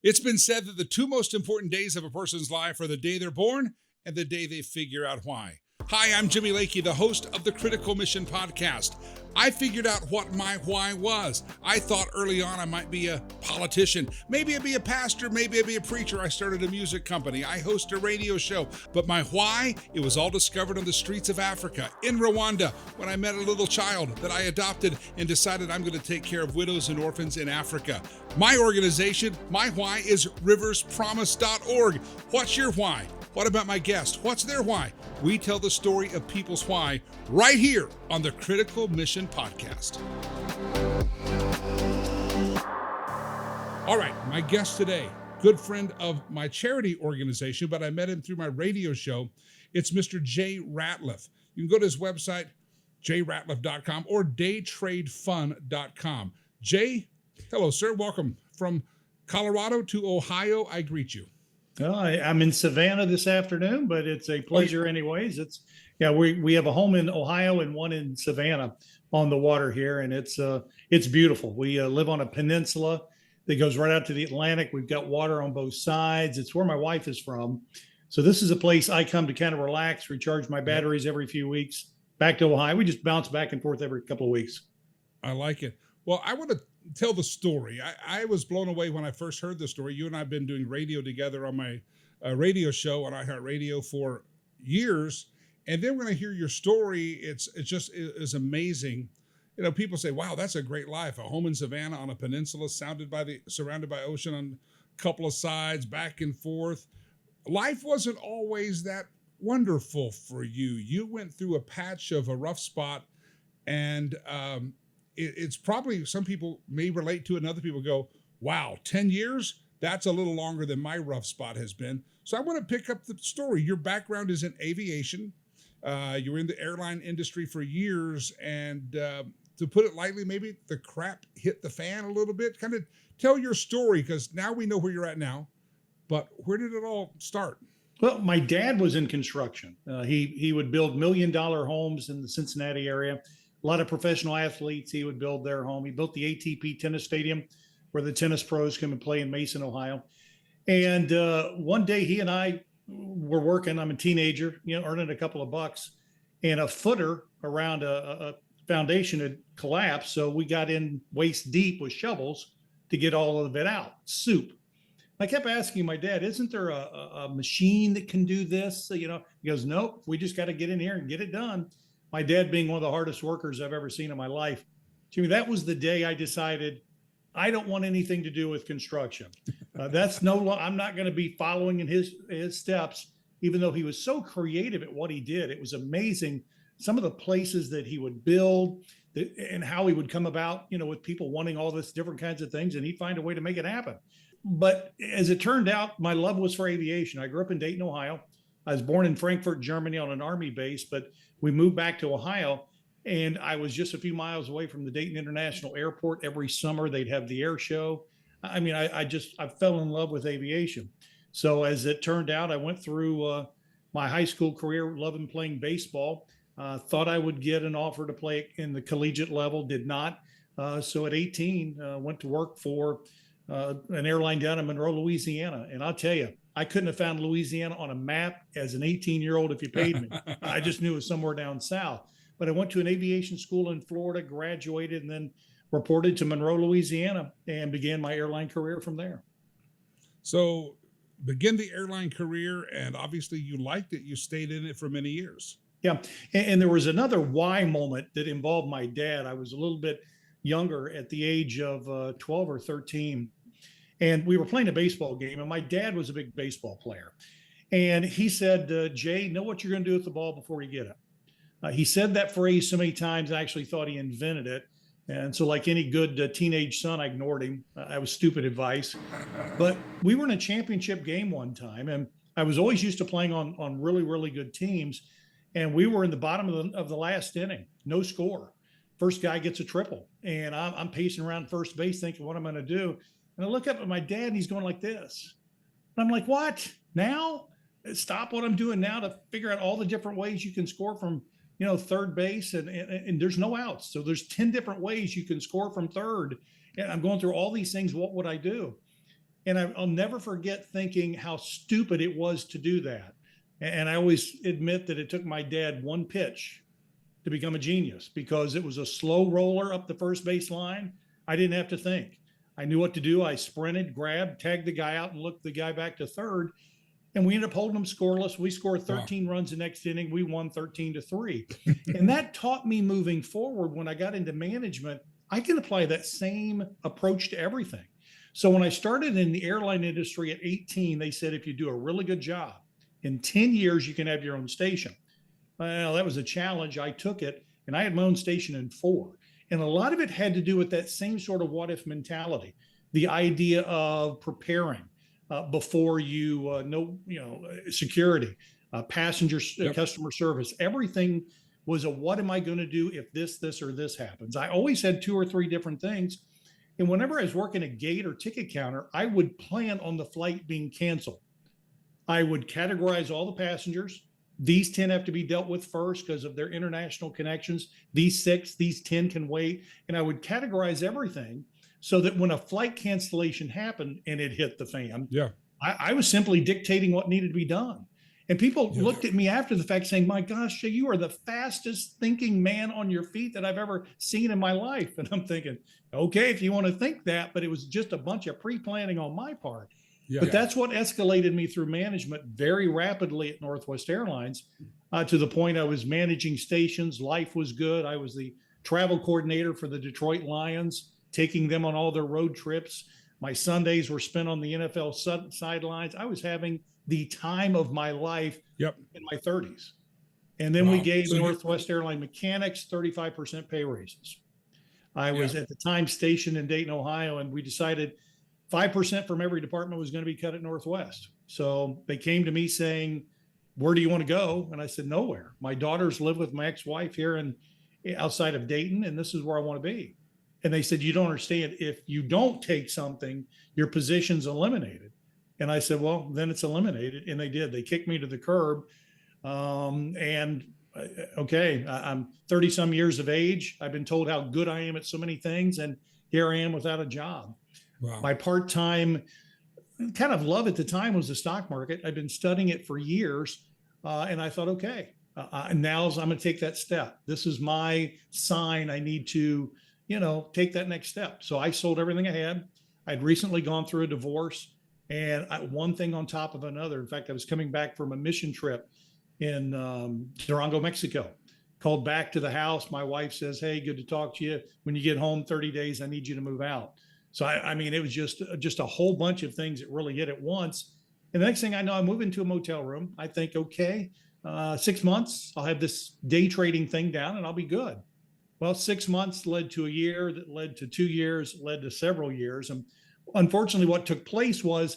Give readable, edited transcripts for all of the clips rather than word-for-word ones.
It's been said that the two most important days of a person's life are the day they're born and the day they figure out why. Hi, I'm Jimmy Lakey, the host of the Critical Mission podcast. I figured out what my why was. I thought early on I might be a politician. Maybe I'd be a pastor. Maybe I'd be a preacher. I started a music company. I host a radio show. But my why, it was all discovered on the streets of Africa, in Rwanda, when I met a little child that I adopted and decided I'm going to take care of widows and orphans in Africa. My organization, my why, is riverspromise.org. What's your why? What about my guest? What's their why? We tell the story of people's why right here on the Critical Mission podcast. All right, my guest today, good friend of my charity organization, but I met him through my radio show. It's Mr. Jay Ratliff. You can go to his website, jratliff.com or daytradefund.com. Jay, hello, sir. Welcome from Colorado to Ohio. I greet you. I'm in Savannah this afternoon, but it's a pleasure anyways. We have a home in Ohio and one in Savannah on the water here, and it's beautiful. We live on a peninsula that goes right out to the Atlantic. We've got water on both sides. It's where my wife is from. So this is a place I come to kind of relax, recharge my batteries every few weeks. Back to Ohio. We just bounce back and forth every couple of weeks. I like it. Well, I want to tell the story. I was blown away when I first heard the story. You and I have been doing radio together on my radio show on iHeartRadio for years. And then when I hear your story, it's amazing. You know, people say, wow, that's a great life. A home in Savannah on a peninsula surrounded by ocean on a couple of sides, back and forth. Life wasn't always that wonderful for you. You went through a patch of a rough spot, and it's probably, some people may relate to it and other people go, wow, 10 years? That's a little longer than my rough spot has been. So I want to pick up the story. Your background is in aviation. You were in the airline industry for years. And to put it lightly, maybe the crap hit the fan a little bit. Kind of tell your story, because now we know where you're at now. But where did it all start? Well, my dad was in construction. He would build $1 million homes in the Cincinnati area. A lot of professional athletes, he would build their home. He built the ATP tennis stadium where the tennis pros come and play in Mason, Ohio. And one day he and I were working. I'm a teenager, earning a couple of bucks, and a footer around a foundation had collapsed. So we got in waist deep with shovels to get all of it out, soup. I kept asking my dad, isn't there a machine that can do this? He goes, nope, we just got to get in here and get it done. My dad being one of the hardest workers I've ever seen in my life. Jimmy, that was the day I decided I don't want anything to do with construction. I'm not going to be following in his steps, even though he was so creative at what he did. It was amazing. Some of the places that he would build and how he would come about, with people wanting all this different kinds of things, and he'd find a way to make it happen. But as it turned out, my love was for aviation. I grew up in Dayton, Ohio. I was born in Frankfurt, Germany on an Army base, but we moved back to Ohio, and I was just a few miles away from the Dayton International Airport. Every summer they'd have the air show. I mean, I fell in love with aviation. So as it turned out, I went through my high school career, loving playing baseball. Thought I would get an offer to play in the collegiate level, did not. So at 18, went to work for an airline down in Monroe, Louisiana. And I'll tell you, I couldn't have found Louisiana on a map as an 18-year-old if you paid me. I just knew it was somewhere down south. But I went to an aviation school in Florida, graduated, and then reported to Monroe, Louisiana, and began my airline career from there. So begin the airline career, and obviously you liked it. You stayed in it for many years. Yeah. And there was another why moment that involved my dad. I was a little bit younger at the age of 12 or 13. And we were playing a baseball game, and my dad was a big baseball player. And he said, Jay, know what you're going to do with the ball before you get it. He said that phrase so many times, I actually thought he invented it. And so like any good teenage son, I ignored him. That was stupid advice. But we were in a championship game one time, and I was always used to playing on really, really good teams. And we were in the bottom of the last inning, no score. First guy gets a triple. And I'm pacing around first base thinking, what am I going to do? And I look up at my dad, and he's going like this. And I'm like, what? Now? Stop what I'm doing now to figure out all the different ways you can score from, third base. And there's no outs. So there's 10 different ways you can score from third. And I'm going through all these things. What would I do? And I'll never forget thinking how stupid it was to do that. And I always admit that it took my dad one pitch to become a genius, because it was a slow roller up the first base line. I didn't have to think. I knew what to do. I sprinted, grabbed, tagged the guy out, and looked the guy back to third. And we ended up holding them scoreless. We scored 13 runs the next inning. We won 13-3. And that taught me moving forward, when I got into management, I can apply that same approach to everything. So when I started in the airline industry at 18, they said, if you do a really good job, in 10 years, you can have your own station. Well, that was a challenge. I took it, and I had my own station in 4. And a lot of it had to do with that same sort of what if mentality, the idea of preparing before you know, security, passenger, customer service. Everything was a what am I going to do if this, or this happens? I always had 2 or 3 different things. And whenever I was working a gate or ticket counter, I would plan on the flight being canceled. I would categorize all the passengers. These 10 have to be dealt with first because of their international connections. These 6, these 10 can wait. And I would categorize everything so that when a flight cancellation happened and it hit the fan, I was simply dictating what needed to be done. And people looked at me after the fact saying, my gosh, Jay, you are the fastest thinking man on your feet that I've ever seen in my life. And I'm thinking, okay, if you want to think that, but it was just a bunch of pre-planning on my part. But that's what escalated me through management very rapidly at Northwest Airlines, to the point I was managing stations. Life was good. I was the travel coordinator for the Detroit Lions, taking them on all their road trips. My Sundays were spent on the NFL sidelines. I was having the time of my life in my 30s. And then we gave Northwest Airline mechanics 35% pay raises. I was at the time stationed in Dayton, Ohio, and we decided 5% from every department was going to be cut at Northwest. So they came to me saying, where do you want to go? And I said, nowhere. My daughters live with my ex-wife here outside of Dayton, and this is where I want to be. And they said, you don't understand. If you don't take something, your position's eliminated. And I said, well, then it's eliminated. And they did. They kicked me to the curb. I'm 30 some years of age. I've been told how good I am at so many things. And here I am without a job. Wow. My part-time kind of love at the time was the stock market. I've been studying it for years. And I thought, okay, now I'm going to take that step. This is my sign. I need to, take that next step. So I sold everything I had. I'd recently gone through a divorce, and one thing on top of another. In fact, I was coming back from a mission trip in Durango, Mexico. Called back to the house. My wife says, hey, good to talk to you. When you get home 30 days, I need you to move out. So, I mean, it was just a whole bunch of things that really hit at once. And the next thing I know, I move into a motel room. I think, okay, 6 months, I'll have this day trading thing down and I'll be good. Well, 6 months led to a year, that led to 2 years, led to several years. And unfortunately, what took place was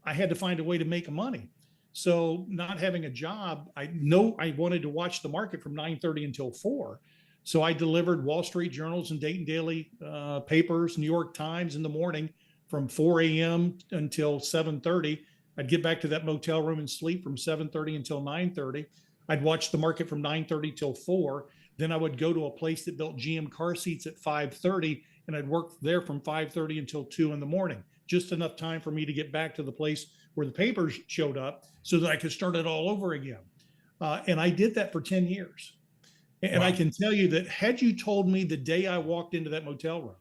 I had to find a way to make money. So not having a job, I know I wanted to watch the market from 9:30 until 4. So I delivered Wall Street Journals and Dayton Daily papers, New York Times in the morning from 4 a.m. until 7:30. I'd get back to that motel room and sleep from 7:30 until 9:30. I'd watch the market from 9:30 till 4. Then I would go to a place that built GM car seats at 5:30, and I'd work there from 5:30 until 2 in the morning. Just enough time for me to get back to the place where the papers showed up so that I could start it all over again. And I did that for 10 years. And wow. I can tell you that had you told me the day I walked into that motel room,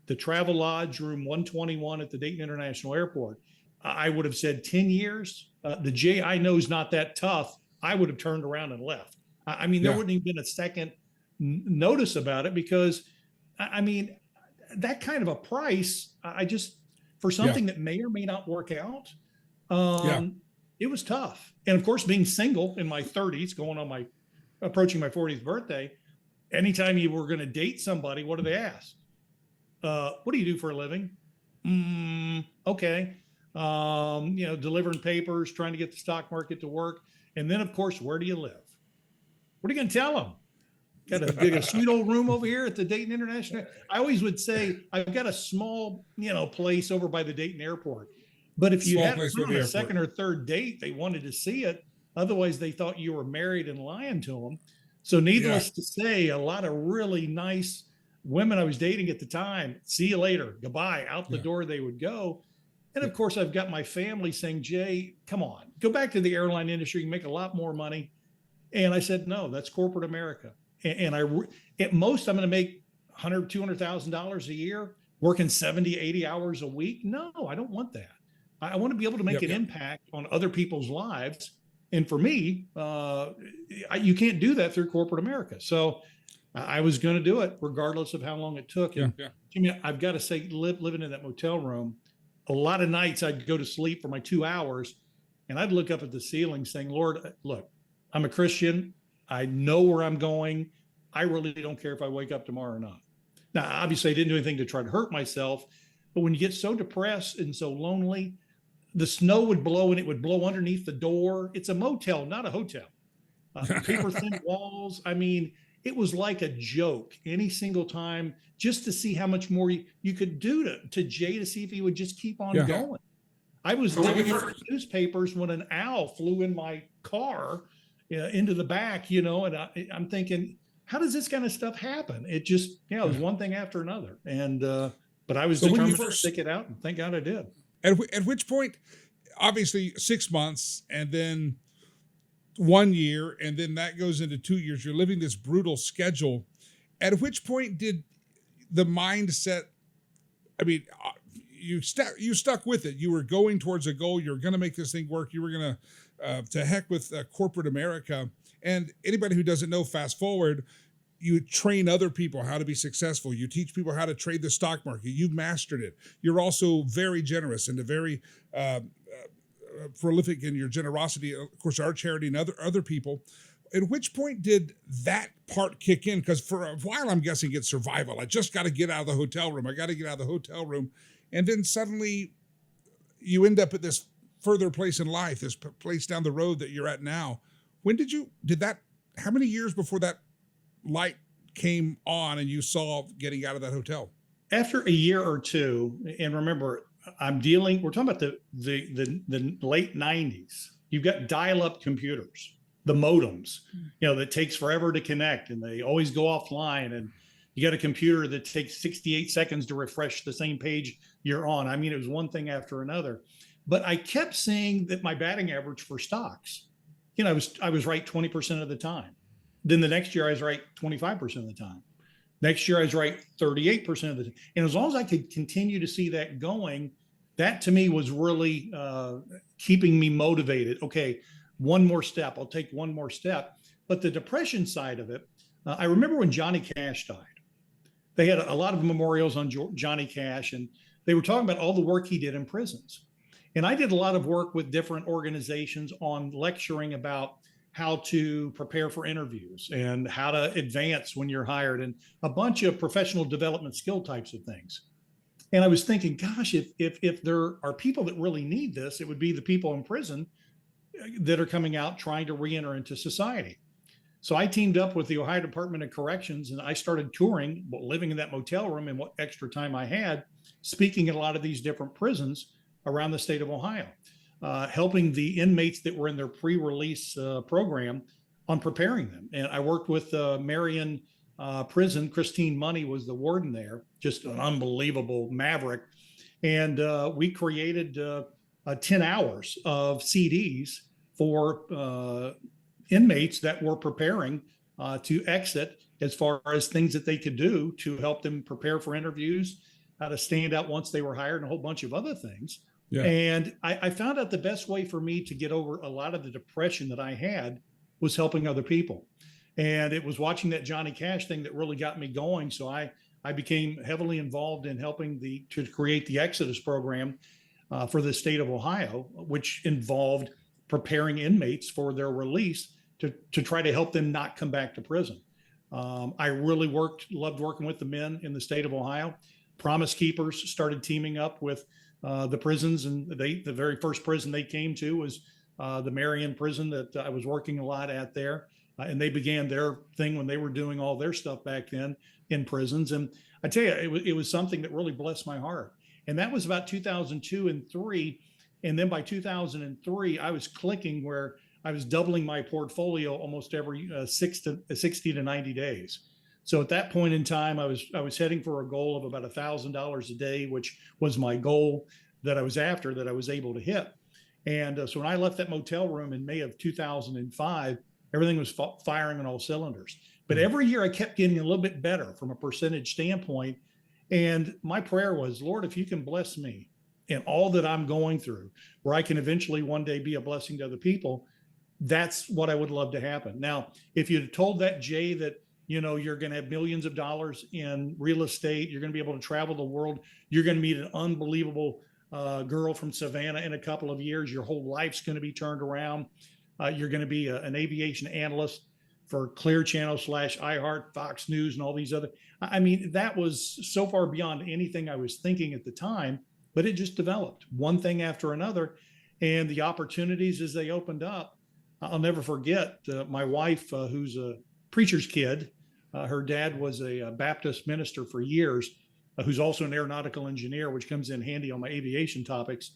the Travel Lodge room 121 at the Dayton International Airport, I would have said 10 years. The Jay I know is not that tough. I would have turned around and left. I mean, there wouldn't have been a second notice about it, because I mean, that kind of a price, for something that may or may not work out, it was tough. And of course, being single in my 30s, approaching my 40th birthday, anytime you were going to date somebody, what do they ask? What do you do for a living? Okay. Delivering papers, trying to get the stock market to work. And then of course, where do you live? What are you going to tell them? Got a sweet old room over here at the Dayton International. I always would say, I've got a small, place over by the Dayton Airport. But if you had a second or third date, they wanted to see it. Otherwise, they thought you were married and lying to them. So needless to say, a lot of really nice women I was dating at the time, see you later, goodbye, out the door they would go. And Yeah. of course, I've got my family saying, Jay, come on, go back to the airline industry. You can make a lot more money. And I said, no, that's corporate America. And at most, I'm going to make $100,000, $200,000 a year, working 70, 80 hours a week. No, I don't want that. I want to be able to make Yep. an Yep. impact on other people's lives. And for me, you can't do that through corporate America. So I was going to do it regardless of how long it took. Yeah. And Yeah. Jimmy, I've got to say, living in that motel room, a lot of nights I'd go to sleep for my 2 hours and I'd look up at the ceiling saying, Lord, look, I'm a Christian. I know where I'm going. I really don't care if I wake up tomorrow or not. Now, obviously, I didn't do anything to try to hurt myself. But when you get so depressed and so lonely, the snow would blow and it would blow underneath the door. It's a motel, not a hotel. Paper thin walls. I mean, it was like a joke any single time just to see how much more you could do to Jay to see if he would just keep on Yeah. going. I was digging for newspapers when an owl flew in my car into the back, and I'm thinking, how does this kind of stuff happen? It just, it was one thing after another. And, but I was So when you determined to first- stick it out, and thank God I did. At which point, obviously 6 months and then 1 year, and then that goes into 2 years. You're living this brutal schedule. At which point did the mindset, I mean, you stuck with it. You were going towards a goal. You were going to make this thing work. You were going to heck with corporate America. And anybody who doesn't know, fast forward, you train other people how to be successful. You teach people how to trade the stock market. You've mastered it. You're also very generous and very prolific in your generosity. Of course, our charity and other people. At which point did that part kick in? Because for a while, I'm guessing it's survival. I just got to get out of the hotel room. I got to get out of the hotel room. And then suddenly you end up at this further place in life, this place down the road that you're at now. When how many years before that light came on and you saw getting out of that hotel? After a year or two, and remember, we're talking about the late 90s. You've got dial-up computers, the modems, that takes forever to connect and they always go offline. And you got a computer that takes 68 seconds to refresh the same page you're on. I mean, it was one thing after another. But I kept seeing that my batting average for stocks, I was right 20% of the time. Then the next year I was right 25% of the time. Next year I was right 38% of the time. And as long as I could continue to see that going, that to me was really keeping me motivated. Okay, one more step. I'll take one more step. But the depression side of it, I remember when Johnny Cash died. They had a lot of memorials on Johnny Cash, and they were talking about all the work he did in prisons. And I did a lot of work with different organizations on lecturing about how to prepare for interviews and how to advance when you're hired and a bunch of professional development skill types of things. And I was thinking, gosh, if there are people that really need this, it would be the people in prison that are coming out trying to reenter into society. So I teamed up with the Ohio Department of Corrections and I started touring, living in that motel room and what extra time I had, speaking at a lot of these different prisons around the state of Ohio, helping the inmates that were in their pre-release program on preparing them. And I worked with Marion Prison. Christine Money was the warden there, just an unbelievable maverick. And we created 10 hours of CDs for inmates that were preparing to exit, as far as things that they could do to help them prepare for interviews, how to stand out once they were hired, and a whole bunch of other things. Yeah. And I found out the best way for me to get over a lot of the depression that I had was helping other people. And it was watching that Johnny Cash thing that really got me going. So I became heavily involved in helping to create the Exodus program for the state of Ohio, which involved preparing inmates for their release to try to help them not come back to prison. I really loved working with the men in the state of Ohio. Promise Keepers started teaming up with the prisons, and the very first prison they came to was the Marion prison that I was working a lot at there. And they began their thing when they were doing all their stuff back then in prisons. And I tell you, it was something that really blessed my heart. And that was about 2002 and 3. And then by 2003, I was clicking where I was doubling my portfolio almost every 60 to 90 days. So at that point in time, I was heading for a goal of about $1,000 a day, which was my goal. that I was after that I was able to hit. And so when I left that motel room in May of 2005, everything was firing on all cylinders. But every year I kept getting a little bit better from a percentage standpoint. And my prayer was, Lord, if you can bless me in all that I'm going through, where I can eventually one day be a blessing to other people, that's what I would love to happen. Now, if you'd told that Jay that, you're going to have millions of dollars in real estate, you're going to be able to travel the world, you're going to meet an unbelievable girl from Savannah in a couple of years, your whole life's going to be turned around. You're going to be an aviation analyst for Clear Channel / iHeart, Fox News, and all these other. I mean, that was so far beyond anything I was thinking at the time, but it just developed one thing after another. And the opportunities as they opened up, I'll never forget my wife, who's a preacher's kid. Her dad was a Baptist minister for years, who's also an aeronautical engineer, which comes in handy on my aviation topics.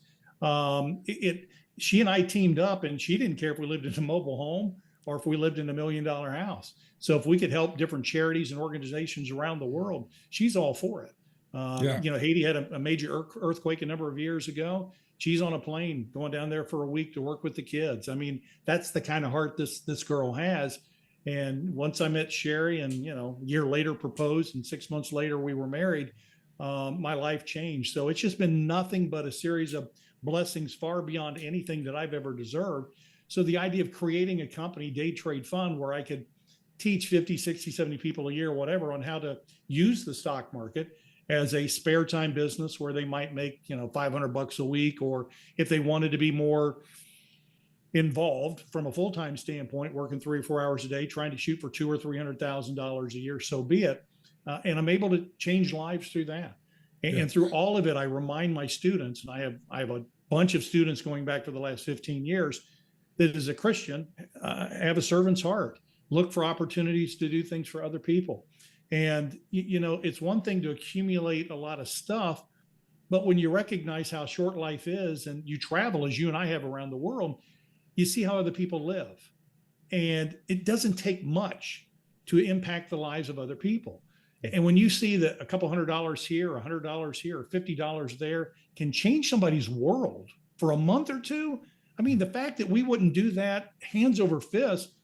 She and I teamed up, and she didn't care if we lived in a mobile home or if we lived in $1 million house. So if we could help different charities and organizations around the world, she's all for it. Haiti had a major earthquake a number of years ago. She's on a plane going down there for a week to work with the kids. I mean, that's the kind of heart this girl has. And once I met Sherry and, a year later proposed, and 6 months later we were married, my life changed. So it's just been nothing but a series of blessings far beyond anything that I've ever deserved. So the idea of creating a company, Day Trade Fund, where I could teach 50, 60, 70 people a year, whatever, on how to use the stock market as a spare time business where they might make, $500 a week, or if they wanted to be more involved from a full-time standpoint, working 3 or 4 hours a day, trying to shoot for $200,000 or $300,000 a year, so be it. And I'm able to change lives through that. And through all of it, I remind my students, and I have a bunch of students going back for the last 15 years, that as a Christian, have a servant's heart, look for opportunities to do things for other people. And, it's one thing to accumulate a lot of stuff, but when you recognize how short life is and you travel, as you and I have, around the world, you see how other people live. And it doesn't take much to impact the lives of other people. And when you see that a couple $100 here, $100 here, or $50 there can change somebody's world for a month or two, I mean, the fact that we wouldn't do that hands over fist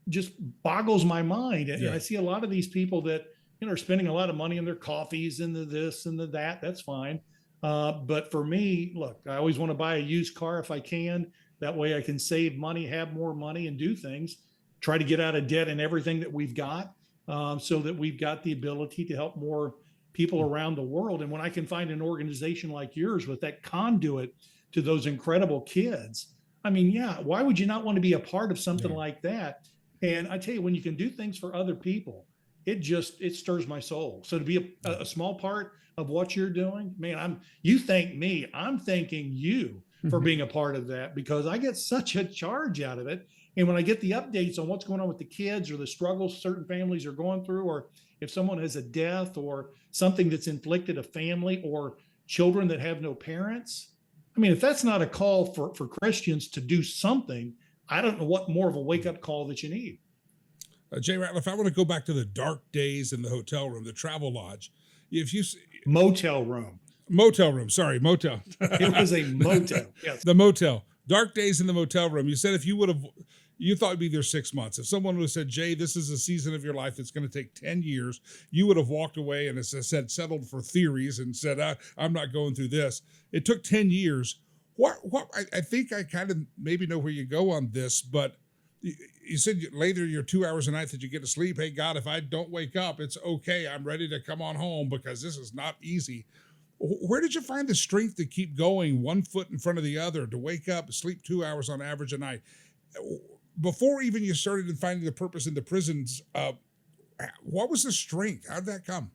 just boggles my mind. And I see a lot of these people that, are spending a lot of money on their coffees and the this and the that. That's fine. But for me, look, I always want to buy a used car if I can. That way I can save money, have more money, and do things, try to get out of debt in everything that we've got, so that we've got the ability to help more people around the world. And when I can find an organization like yours with that conduit to those incredible kids, I mean, why would you not want to be a part of something like that? And I tell you, when you can do things for other people, it stirs my soul. So to be a small part of what you're doing, man, you thank me, I'm thanking you for being a part of that, because I get such a charge out of it. And when I get the updates on what's going on with the kids or the struggles certain families are going through, or if someone has a death or something that's inflicted a family, or children that have no parents, I mean, if that's not a call for Christians to do something, I don't know what more of a wake-up call that you need. Jay Ratliff, I want to go back to the dark days in the hotel room, the Travel Lodge. Motel room. It was a motel. Yes. The motel. Dark days in the motel room. You said you thought it'd be there 6 months. If someone would have said, Jay, this is a season of your life that's going to take 10 years, you would have walked away and, as I said, settled for theories and said, I'm not going through this. It took 10 years. I think I kind of maybe know where you go on this, but you said later your 2 hours a night that you get to sleep. Hey, God, if I don't wake up, it's okay. I'm ready to come on home because this is not easy. Where did you find the strength to keep going, one foot in front of the other, to wake up, sleep 2 hours on average a night? Before even you started finding the purpose in the prisons, what was the strength? How did that come?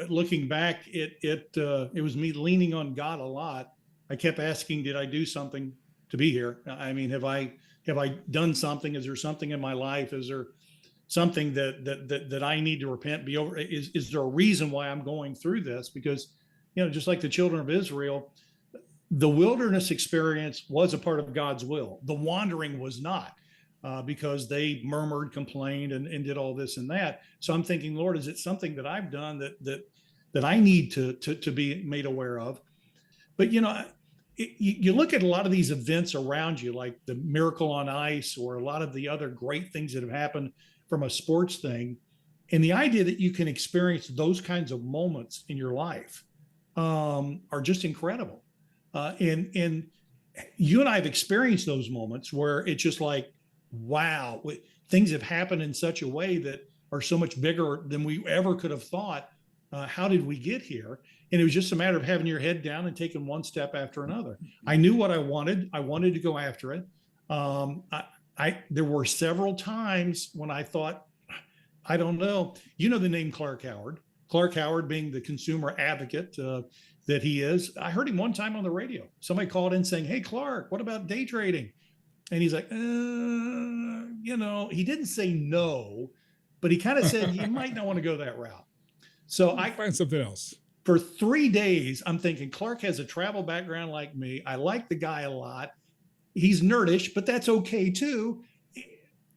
Looking back, it was me leaning on God a lot. I kept asking, did I do something to be here? I mean, have I done something? Is there something in my life? Is there something that I need to repent, be over? Is there a reason why I'm going through this? Because, just like the children of Israel, the wilderness experience was a part of God's will. The wandering was not, because they murmured, complained, and did all this and that. So I'm thinking, Lord, is it something that I've done that I need to be made aware of? But, you look at a lot of these events around you, like the Miracle on Ice or a lot of the other great things that have happened from a sports thing. And the idea that you can experience those kinds of moments in your life are just incredible. And you and I have experienced those moments where it's just like, wow, things have happened in such a way that are so much bigger than we ever could have thought. How did we get here? And it was just a matter of having your head down and taking one step after another. I knew what I wanted. I wanted to go after it. There were several times when I thought, I don't know. You know the name Clark Howard. Clark Howard being the consumer advocate that he is. I heard him one time on the radio. Somebody called in saying, "Hey, Clark, what about day trading?" And he's like, he didn't say no, but he kind of said, you might not want to go that route. So I find something else. For 3 days, I'm thinking Clark has a travel background like me. I like the guy a lot. He's nerdish, but that's okay too.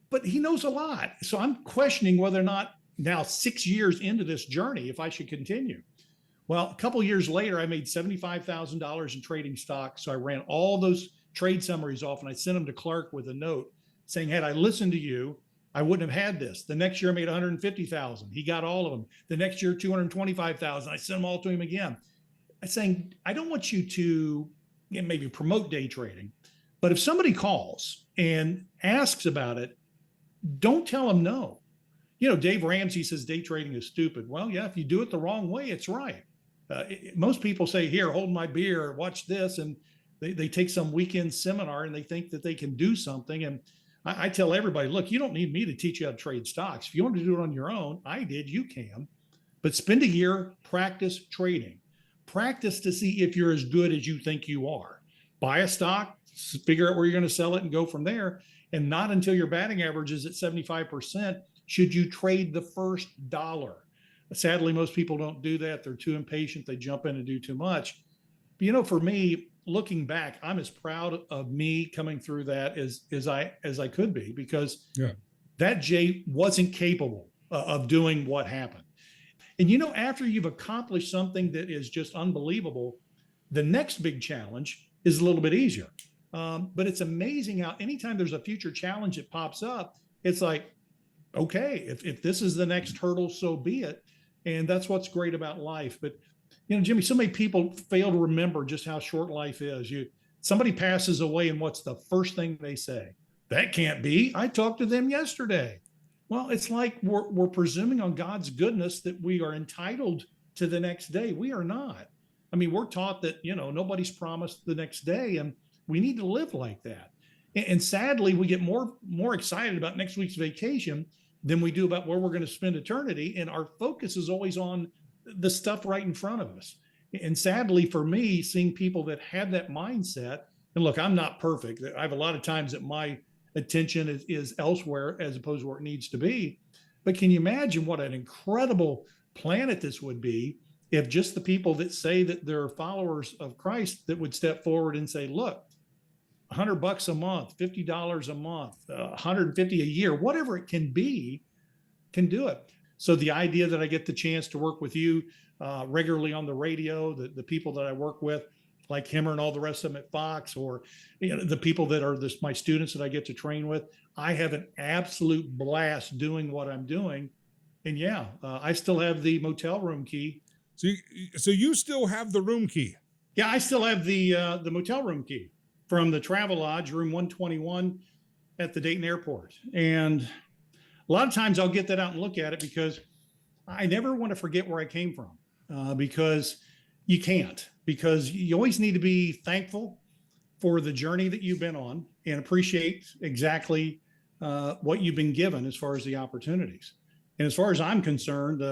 But he knows a lot. So I'm questioning whether or not now 6 years into this journey, if I should continue. Well, a couple of years later, I made $75,000 in trading stocks. So I ran all those trade summaries off and I sent them to Clark with a note saying, had I listened to you, I wouldn't have had this. The next year I made 150,000. He got all of them. The next year, 225,000. I sent them all to him again. I'm saying, I don't want you to maybe promote day trading, but if somebody calls and asks about it, don't tell them no. Dave Ramsey says day trading is stupid. Well, yeah, if you do it the wrong way, it's right. Most people say, here, hold my beer, watch this. And they take some weekend seminar and they think that they can do something. And I tell everybody, look, you don't need me to teach you how to trade stocks. If you want to do it on your own, I did, you can. But spend a year, practice trading. Practice to see if you're as good as you think you are. Buy a stock, figure out where you're going to sell it and go from there. And not until your batting average is at 75% should you trade the first dollar. Sadly, most people don't do that. They're too impatient. They jump in and do too much. But, for me, looking back, I'm as proud of me coming through that as I could be, because that Jay wasn't capable of doing what happened. And, after you've accomplished something that is just unbelievable, the next big challenge is a little bit easier. But it's amazing how anytime there's a future challenge that pops up, it's like, okay, if this is the next hurdle, so be it. And that's what's great about life. But, Jimmy, so many people fail to remember just how short life is. Somebody passes away and what's the first thing they say? That can't be. I talked to them yesterday. Well, it's like we're presuming on God's goodness that we are entitled to the next day. We are not. I mean, we're taught that, nobody's promised the next day, and we need to live like that. And sadly, we get more excited about next week's vacation than we do about where we're going to spend eternity. And our focus is always on the stuff right in front of us. And sadly, for me, seeing people that have that mindset, and look, I'm not perfect. I have a lot of times that my attention is elsewhere as opposed to where it needs to be. But can you imagine what an incredible planet this would be if just the people that say that they're followers of Christ that would step forward and say, look, $100 a month, $50 a month, 150 a year, whatever it can be, can do it. So the idea that I get the chance to work with you regularly on the radio, the people that I work with, like Himmer and all the rest of them at Fox, or the people that are my students that I get to train with, I have an absolute blast doing what I'm doing. And I still have the motel room key. So you still have the room key? Yeah, I still have the motel room key from the Travel Lodge, room 121 at the Dayton Airport. And a lot of times I'll get that out and look at it because I never want to forget where I came from, because you can't, because you always need to be thankful for the journey that you've been on and appreciate exactly what you've been given as far as the opportunities. And as far as I'm concerned,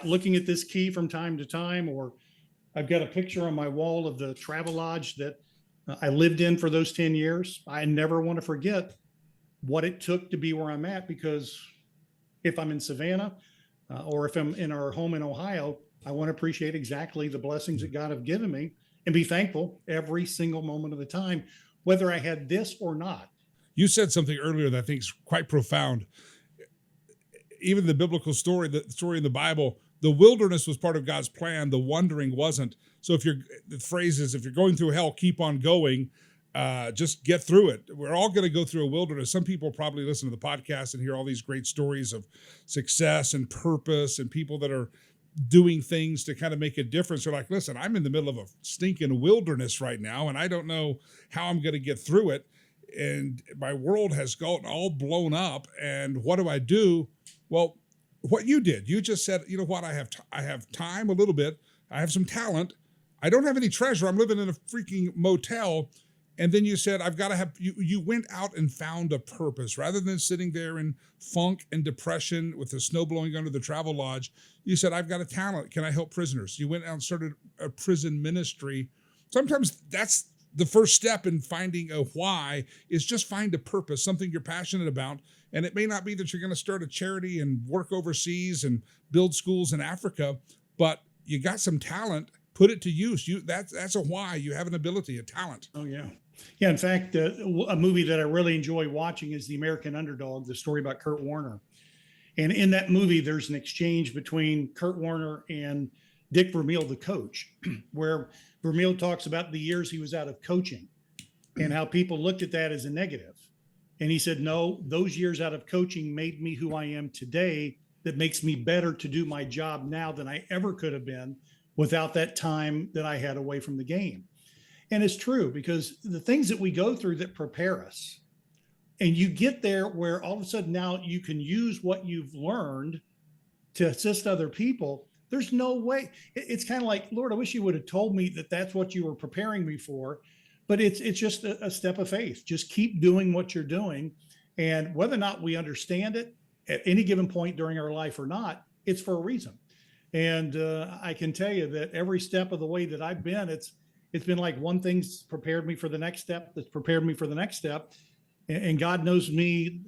looking at this key from time to time, or I've got a picture on my wall of the Travel Lodge that I lived in for those 10 years. I never want to forget what it took to be where I'm at, because if I'm in Savannah or if I'm in our home in Ohio, I want to appreciate exactly the blessings that God have given me and be thankful every single moment of the time, whether I had this or not. You said something earlier that I think is quite profound. Even the biblical story, the story in the Bible, the wilderness was part of God's plan. The wandering wasn't. So the phrase is, if you're going through hell, keep on going. Just get through it. We're all going to go through a wilderness. Some people probably listen to the podcast and hear all these great stories of success and purpose and people that are doing things to kind of make a difference. They're like, listen, I'm in the middle of a stinking wilderness right now, and I don't know how I'm going to get through it. And my world has gotten all blown up. And what do I do? Well, what you did, you just said, you know what? I have time a little bit. I have some talent. I don't have any treasure. I'm living in a freaking motel. And then you said, I've got to have, you went out and found a purpose rather than sitting there in funk and depression with the snow blowing under the Travel Lodge. You said, I've got a talent. Can I help prisoners? You went out and started a prison ministry. Sometimes that's the first step in finding a why, is just find a purpose, something you're passionate about. And it may not be that you're going to start a charity and work overseas and build schools in Africa, but you got some talent, put it to use. That's a why. You have an ability, a talent. Oh, yeah. Yeah. In fact, a movie that I really enjoy watching is The American Underdog, the story about Kurt Warner. And in that movie, there's an exchange between Kurt Warner and Dick Vermeil, the coach, where Vermeil talks about the years he was out of coaching and how people looked at that as a negative. And he said, no, those years out of coaching made me who I am today. That makes me better to do my job now than I ever could have been without that time that I had away from the game. And it's true, because the things that we go through that prepare us, and you get there where all of a sudden now you can use what you've learned to assist other people. There's no way. It's kind of like, Lord, I wish you would have told me that that's what you were preparing me for. But it's just a step of faith. Just keep doing what you're doing. And whether or not we understand it at any given point during our life or not, it's for a reason. And I can tell you that every step of the way that I've been, it's been like one thing's prepared me for the next step, that's prepared me for the next step. And God knows me.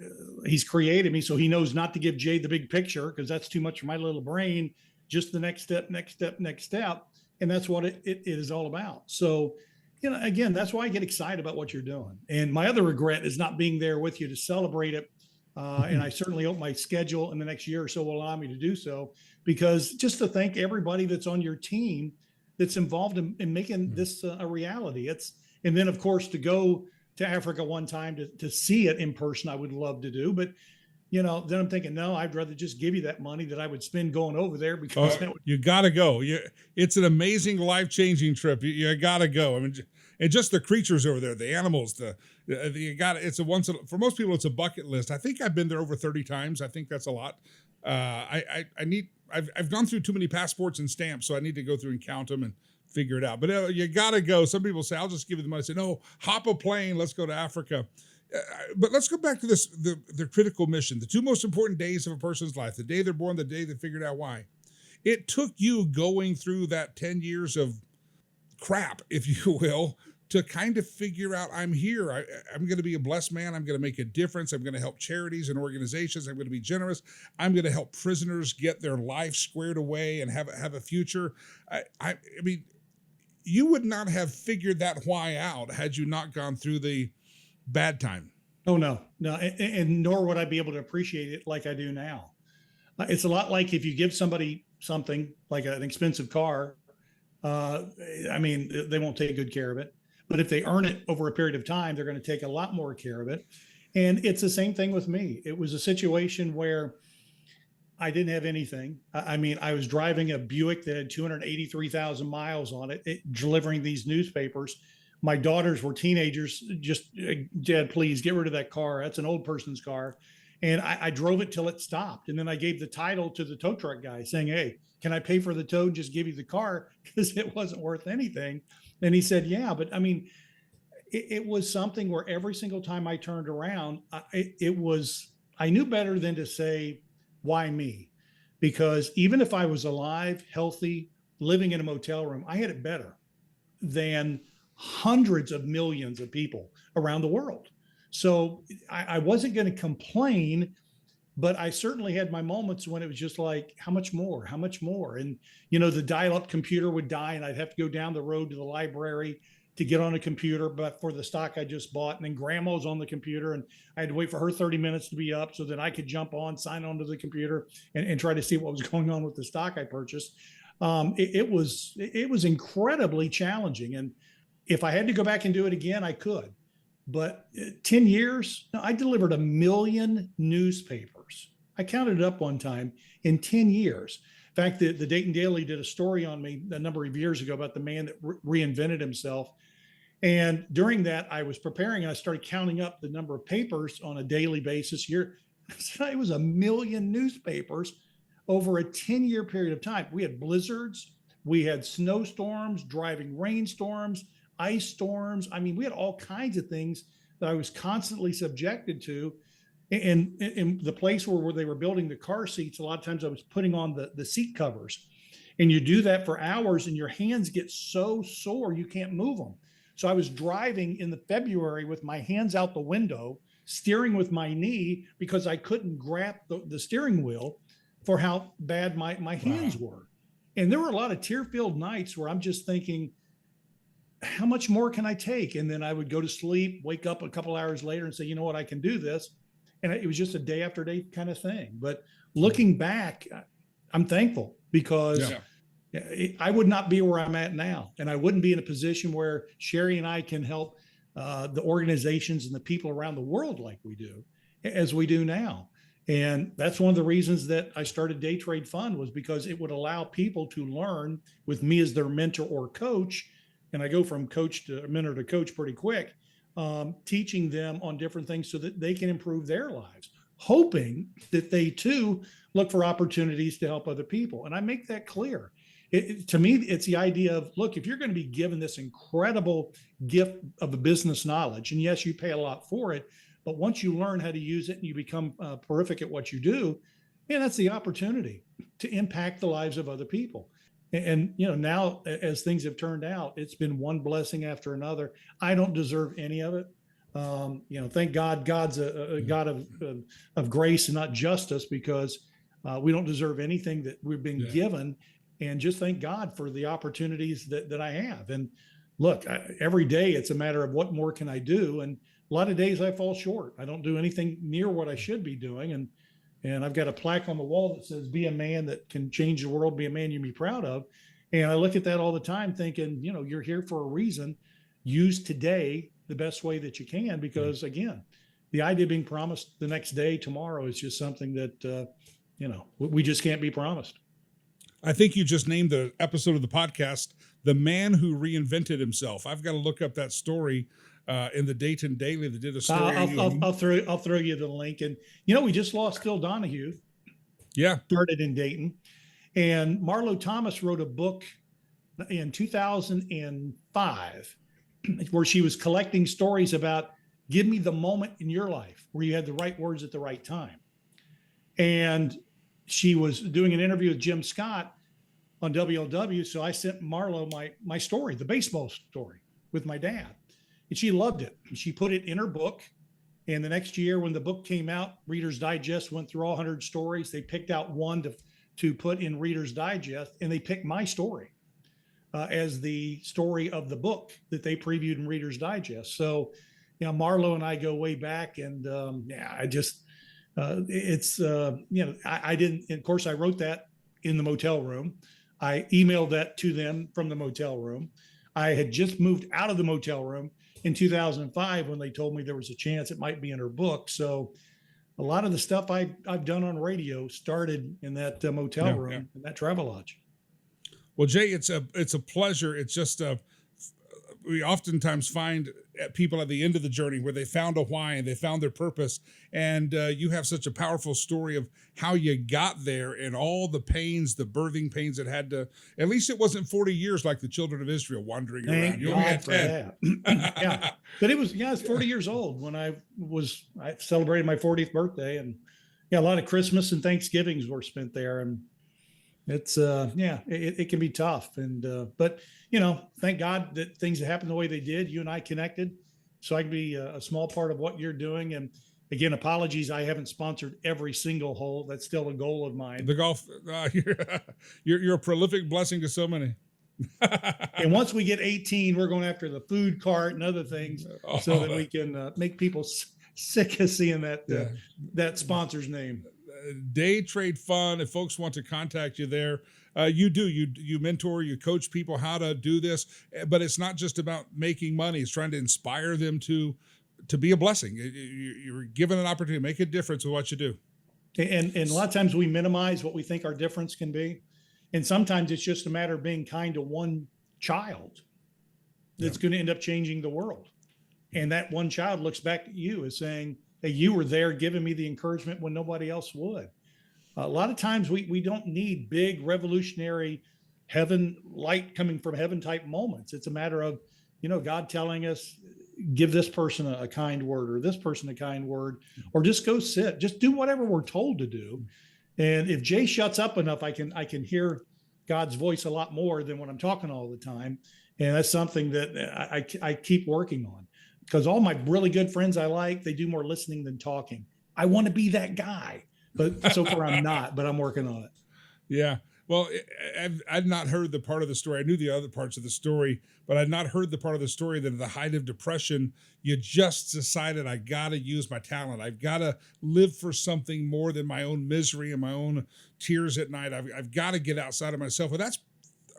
He's created me, so he knows not to give Jay the big picture, because that's too much for my little brain. Just the next step, next step, next step. And that's what it is all about. So, again, that's why I get excited about what you're doing. And my other regret is not being there with you to celebrate it. And I certainly hope my schedule in the next year or so will allow me to do so, because just to thank everybody that's on your team that's involved in making this a reality. And then of course, to go to Africa one time to see it in person, I would love to do, but then I'm thinking, no, I'd rather just give you that money that I would spend going over there, because you gotta go. It's an amazing, life-changing trip. You gotta go. I mean, and just the creatures over there, the animals, for most people, it's a bucket list. I think I've been there over 30 times. I think that's a lot. I've gone through too many passports and stamps, so I need to go through and count them and figure it out. But you gotta go. Some people say, I'll just give you the money. I say, no, hop a plane. Let's go to Africa. But let's go back to this, the critical mission, the two most important days of a person's life, the day they're born, the day they figured out why. It took you going through that 10 years of crap, if you will, to kind of figure out, I'm here. I'm going to be a blessed man. I'm going to make a difference. I'm going to help charities and organizations. I'm going to be generous. I'm going to help prisoners get their life squared away and have a future. I mean, you would not have figured that why out had you not gone through the bad time. Oh, no. And nor would I be able to appreciate it like I do now. It's a lot like if you give somebody something like an expensive car, they won't take good care of it. But if they earn it over a period of time, they're going to take a lot more care of it. And it's the same thing with me. It was a situation where I didn't have anything. I was driving a Buick that had 283,000 miles on it, delivering these newspapers. My daughters were teenagers. Just, Dad, please get rid of that car. That's an old person's car. And I drove it till it stopped. And then I gave the title to the tow truck guy saying, hey, can I pay for the tow and just give you the car? Because it wasn't worth anything. And he said, yeah, but it was something where every single time I turned around, I knew better than to say, why me? Because even if I was alive, healthy, living in a motel room, I had it better than hundreds of millions of people around the world. So I wasn't going to complain, but I certainly had my moments when it was just like, how much more? And, the dial-up computer would die and I'd have to go down the road to the library to get on a computer, but for the stock I just bought. And then grandma's on the computer and I had to wait for her 30 minutes to be up so that I could jump on, sign onto the computer and try to see what was going on with the stock I purchased. It was incredibly challenging. And if I had to go back and do it again, I could. But 10 years, no, I delivered 1 million newspapers. I counted it up one time in 10 years. In fact, the Dayton Daily did a story on me a number of years ago about the man that reinvented himself. And during that, I was preparing and I started counting up the number of papers on a daily basis here. It was 1 million newspapers over a 10-year period of time. We had blizzards, we had snowstorms, driving rainstorms, ice storms. I mean, we had all kinds of things that I was constantly subjected to. And in the place where they were building the car seats, a lot of times I was putting on the seat covers. And you do that for hours and your hands get so sore you can't move them. So I was driving in the February with my hands out the window, steering with my knee because I couldn't grab the steering wheel for how bad my hands were. And there were a lot of tear-filled nights where I'm just thinking, how much more can I take? And then I would go to sleep, wake up a couple hours later and say, you know what, I can do this. And it was just a day after day kind of thing. But looking back, I'm thankful because I would not be where I'm at now. And I wouldn't be in a position where Sherry and I can help the organizations and the people around the world like we do, as we do now. And that's one of the reasons that I started Day Trade Fund, was because it would allow people to learn with me as their mentor or coach. And I go from coach to mentor to coach pretty quick, teaching them on different things so that they can improve their lives, hoping that they too look for opportunities to help other people. And I make that clear. To me, it's the idea of, look, if you're going to be given this incredible gift of a business knowledge, and yes, you pay a lot for it, but once you learn how to use it and you become terrific at what you do, man, that's the opportunity to impact the lives of other people. And, you know, now as things have turned out, it's been one blessing after another. I don't deserve any of it. You know, thank God, God's a God of grace and not justice, because we don't deserve anything that we've been given. And just thank God for the opportunities that I have. And look, every day it's a matter of what more can I do? And a lot of days I fall short. I don't do anything near what I should be doing. And I've got a plaque on the wall that says, be a man that can change the world, be a man you be proud of. And I look at that all the time thinking, you know, you're here for a reason. Use today the best way that you can, because again, the idea of being promised the next day, tomorrow, is just something that, you know, we just can't be promised. I think you just named the episode of the podcast, The Man Who Reinvented Himself. I've got to look up that story in the Dayton Daily that did a story. I'll throw you the link. And, you know, we just lost Phil Donahue. Yeah. Started in Dayton. And Marlo Thomas wrote a book in 2005 where she was collecting stories about, give me the moment in your life where you had the right words at the right time. And she was doing an interview with Jim Scott on WLW. So I sent Marlo my story, the baseball story with my dad. And she loved it. And she put it in her book. And the next year when the book came out, Reader's Digest went through all 100 stories. They picked out one to put in Reader's Digest, and they picked my story as the story of the book that they previewed in Reader's Digest. So, you know, Marlo and I go way back, and I just, it's, you know, I didn't, of course I wrote that in the motel room. I emailed that to them from the motel room. I had just moved out of the motel room in 2005 when they told me there was a chance it might be in her book. So a lot of the stuff I've done on radio started in that motel room, in that Travel Lodge. Well, Jay, it's a pleasure. It's just we oftentimes find people at the end of the journey where they found a why and they found their purpose. And you have such a powerful story of how you got there and all the pains, the birthing pains that had to, at least it wasn't 40 years like the children of Israel wandering around. You only had 10. Yeah. But it was 40 years old when I celebrated my 40th birthday, and a lot of Christmas and Thanksgivings were spent there. And it's, it can be tough. And, but you know, thank God that things happened the way they did. You and I connected, so I can be a small part of what you're doing. And again, apologies, I haven't sponsored every single hole. That's still a goal of mine. The golf, you're a prolific blessing to so many. And once we get 18, we're going after the food cart and other things so that we can make people sick of seeing that sponsor's name. Day Trade Fun. If folks want to contact you there, you mentor, you coach people how to do this, but it's not just about making money. It's trying to inspire them to be a blessing. You're given an opportunity to make a difference with what you do. And a lot of times we minimize what we think our difference can be. And sometimes it's just a matter of being kind to one child that's going to end up changing the world. And that one child looks back at you as saying, hey, you were there giving me the encouragement when nobody else would. A lot of times we don't need big revolutionary heaven, light coming from heaven type moments. It's a matter of, God telling us, give this person a kind word, or this person a kind word, or just go sit, just do whatever we're told to do. And if Jay shuts up enough, I can hear God's voice a lot more than when I'm talking all the time. And that's something that I keep working on, because all my really good friends they do more listening than talking. I want to be that guy, but so far I'm not, but I'm working on it. Yeah. Well, I'd not heard the part of the story. I knew the other parts of the story, but I'd not heard the part of the story that at the height of depression, you just decided, I got to use my talent. I've got to live for something more than my own misery and my own tears at night. I've got to get outside of myself. And that's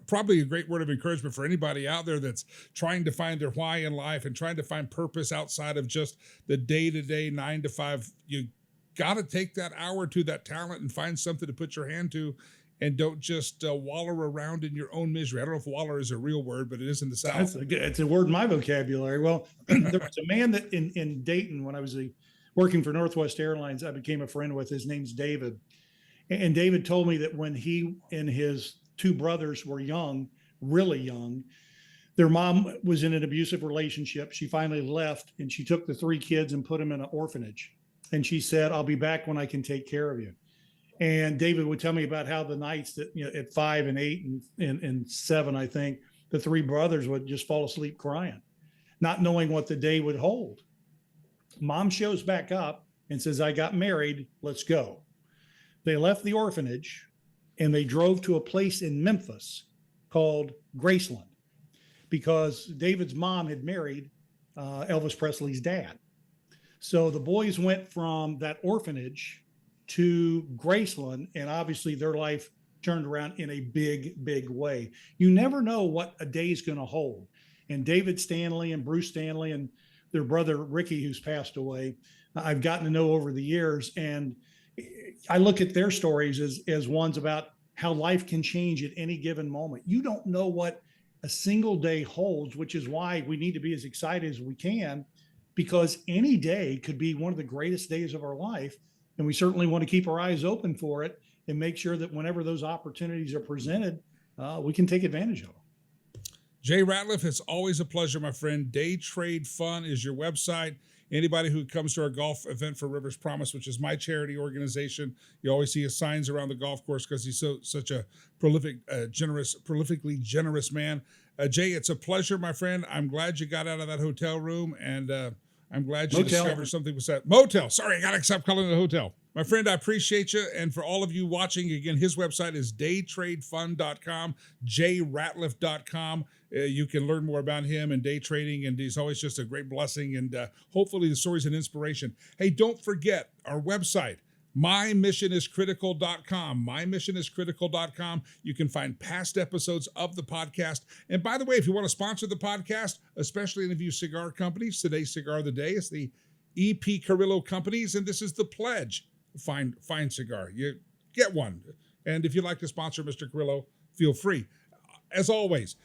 probably a great word of encouragement for anybody out there that's trying to find their why in life and trying to find purpose outside of just the day-to-day 9 to 5. You got to take that hour to that talent and find something to put your hand to. And don't just wallow around in your own misery. I don't know if waller is a real word, but it is in the South. It's a word in my vocabulary. Well, there was a man that in Dayton, when I was working for Northwest Airlines, I became a friend with. His name's David. And David told me that when he and his two brothers were young, really young, their mom was in an abusive relationship. She finally left, and she took the 3 kids and put them in an orphanage. And she said, I'll be back when I can take care of you. And David would tell me about how the nights that, at 5 and 8 and 7, I think, the 3 brothers would just fall asleep crying, not knowing what the day would hold. Mom shows back up and says, I got married, let's go. They left the orphanage and they drove to a place in Memphis called Graceland, because David's mom had married Elvis Presley's dad. So the boys went from that orphanage to Graceland, and obviously their life turned around in a big, big way. You never know what a day is going to hold. And David Stanley and Bruce Stanley and their brother Ricky, who's passed away, I've gotten to know over the years. And I look at their stories as ones about how life can change at any given moment. You don't know what a single day holds, which is why we need to be as excited as we can, because any day could be one of the greatest days of our life. And we certainly want to keep our eyes open for it and make sure that whenever those opportunities are presented, we can take advantage of them. Jay Ratliff, it's always a pleasure, my friend. Day Trade Fun is your website. Anybody who comes to our golf event for Rivers Promise, which is my charity organization, you always see his signs around the golf course because he's such a prolifically generous man. Jay, it's a pleasure, my friend. I'm glad you got out of that hotel room, and I'm glad you discovered something with that motel. Sorry, I got to stop calling it a hotel. My friend, I appreciate you. And for all of you watching, again, his website is daytradefund.com, jratliff.com. You can learn more about him and day trading, and he's always just a great blessing. And hopefully the story's an inspiration. Hey, don't forget our website, mymissioniscritical.com. mymissioniscritical.com. You can find past episodes of the podcast. And by the way, if you want to sponsor the podcast, especially interview cigar companies, today's cigar of the day is the EP Carrillo Companies, and this is the pledge. Fine cigar. You get one. And if you'd like to sponsor Mr. Carrillo, feel free. As always,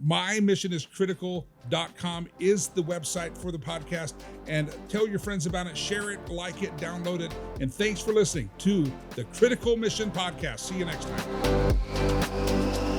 mymissioniscritical.com is the website for the podcast. And tell your friends about it, share it, like it, download it. And thanks for listening to the Critical Mission Podcast. See you next time.